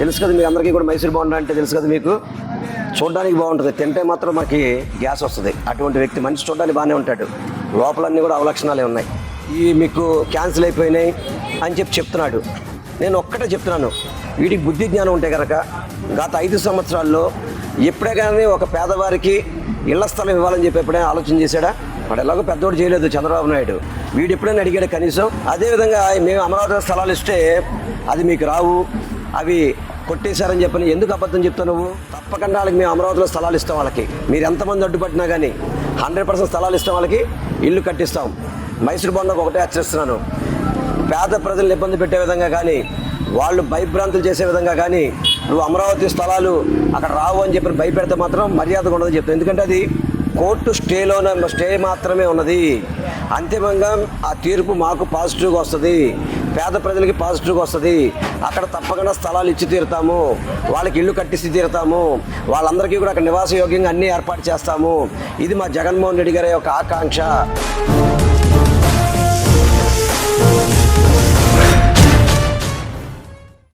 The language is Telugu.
తెలుసు కదా మీ అందరికీ కూడా మైసూర్ బోండా అంటే తెలుసు కదా మీకు. చూడడానికి బాగుంటుంది, తింటే మాత్రం మనకి గ్యాస్ వస్తుంది. అటువంటి వ్యక్తి మనిషి చూడడానికి బాగానే ఉంటాడు, లోపలన్నీ కూడా అవలక్షణాలే ఉన్నాయి. ఈ మీకు క్యాన్సిల్ అయిపోయినాయి అని చెప్తున్నాడు. నేను ఒక్కటే చెప్తున్నాను, వీడికి బుద్ధి జ్ఞానం ఉంటే కనుక గత 5 సంవత్సరాల్లో ఎప్పుడే కానీ ఒక పేదవారికి ఇళ్ల స్థలం ఇవ్వాలని చెప్పి ఎప్పుడైనా ఆలోచన చేశాడా? వాడు ఎలాగో పెద్దోడు చేయలేదు చంద్రబాబు నాయుడు. వీడు ఎప్పుడైనా అడిగాడు కనీసం? అదేవిధంగా మేము అమరావతి స్థలాలు ఇస్తే అది మీకు రావు, అవి కొట్టేశారని చెప్పని ఎందుకు అబద్ధం చెప్తావు నువ్వు? తప్పకుండా వాళ్ళకి మేము అమరావతిలో స్థలాలు ఇస్తాం. వాళ్ళకి మీరు ఎంతమంది అడ్డుపట్టినా కానీ 100% స్థలాలు ఇస్తాం, వాళ్ళకి ఇల్లు కట్టిస్తాం. మైసూర్ బోండాకు ఒకటే హెచ్చరిస్తున్నాను, పేద ప్రజలను ఇబ్బంది పెట్టే విధంగా కానీ వాళ్ళు భయభ్రాంతులు చేసే విధంగా కానీ నువ్వు అమరావతి స్థలాలు అక్కడ రావు అని చెప్పి భయపెడితే మాత్రం మర్యాదగా ఉండదని చెప్తాను. ఎందుకంటే అది కోర్టు స్టే మాత్రమే ఉన్నది. అంతిమంగా ఆ తీర్పు మాకు పాజిటివ్గా వస్తుంది, పేద ప్రజలకి పాజిటివ్గా వస్తుంది. అక్కడ తప్పకుండా స్థలాలు ఇచ్చి తీరుతాము, వాళ్ళకి ఇల్లు కట్టించి తీరుతాము, వాళ్ళందరికీ కూడా అక్కడ నివాస యోగ్యంగా అన్నీ ఏర్పాటు చేస్తాము. ఇది మా జగన్మోహన్ రెడ్డి గారి యొక్క ఆకాంక్ష.